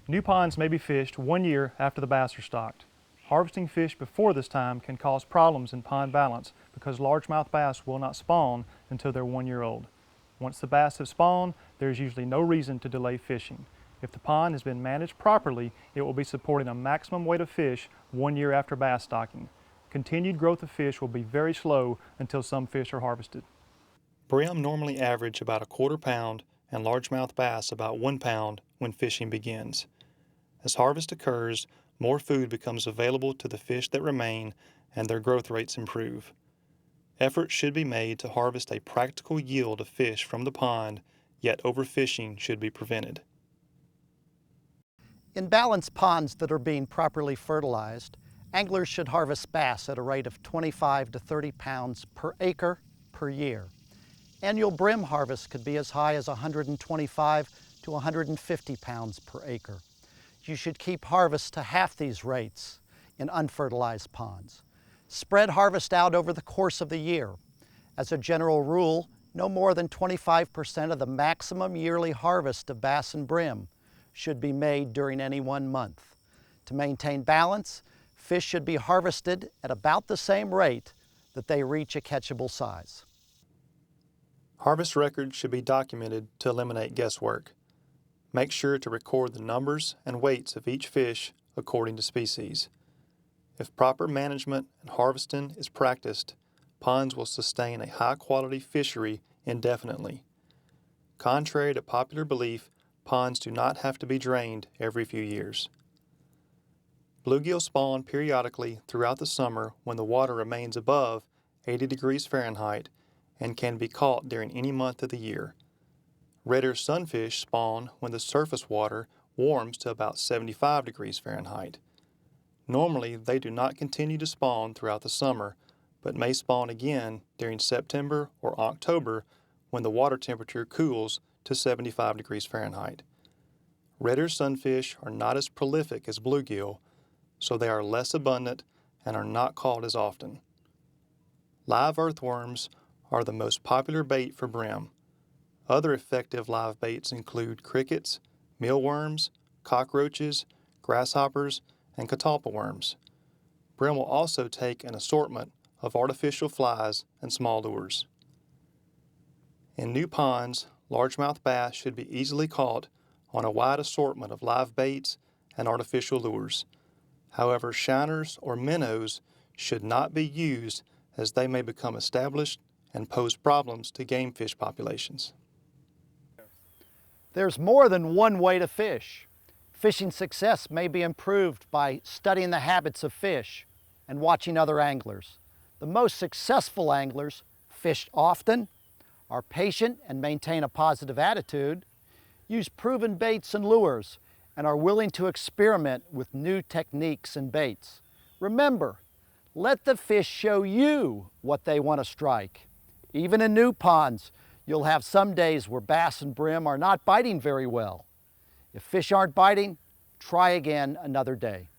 New ponds may be fished 1 year after the bass are stocked. Harvesting fish before this time can cause problems in pond balance because largemouth bass will not spawn until they're 1 year old. Once the bass have spawned, there is usually no reason to delay fishing. If the pond has been managed properly, it will be supporting a maximum weight of fish 1 year after bass stocking. Continued growth of fish will be very slow until some fish are harvested. Brim normally average about 1/4 pound and largemouth bass about 1 pound when fishing begins. As harvest occurs, more food becomes available to the fish that remain and their growth rates improve. Effort should be made to harvest a practical yield of fish from the pond, yet overfishing should be prevented. In balanced ponds that are being properly fertilized, anglers should harvest bass at a rate of 25 to 30 pounds per acre per year. Annual brim harvest could be as high as 125 to 150 pounds per acre. You should keep harvest to half these rates in unfertilized ponds. Spread harvest out over the course of the year. As a general rule, no more than 25% of the maximum yearly harvest of bass and brim should be made during any 1 month. To maintain balance, fish should be harvested at about the same rate that they reach a catchable size. Harvest records should be documented to eliminate guesswork. Make sure to record the numbers and weights of each fish according to species. If proper management and harvesting is practiced, ponds will sustain a high-quality fishery indefinitely. Contrary to popular belief, ponds do not have to be drained every few years. Bluegill spawn periodically throughout the summer when the water remains above 80 degrees Fahrenheit and can be caught during any month of the year. Red-ear sunfish spawn when the surface water warms to about 75 degrees Fahrenheit. Normally, they do not continue to spawn throughout the summer, but may spawn again during September or October when the water temperature cools to 75 degrees Fahrenheit. Red-ear sunfish are not as prolific as bluegill, so they are less abundant and are not caught as often. Live earthworms are the most popular bait for brim. Other effective live baits include crickets, mealworms, cockroaches, grasshoppers, and catalpa worms. Brim will also take an assortment of artificial flies and small lures. In new ponds, largemouth bass should be easily caught on a wide assortment of live baits and artificial lures. However, shiners or minnows should not be used as they may become established and pose problems to game fish populations. There's more than one way to fish. Fishing success may be improved by studying the habits of fish and watching other anglers. The most successful anglers fish often, are patient and maintain a positive attitude, use proven baits and lures, and are willing to experiment with new techniques and baits. Remember, let the fish show you what they want to strike. Even in new ponds, you'll have some days where bass and brim are not biting very well. If fish aren't biting, try again another day.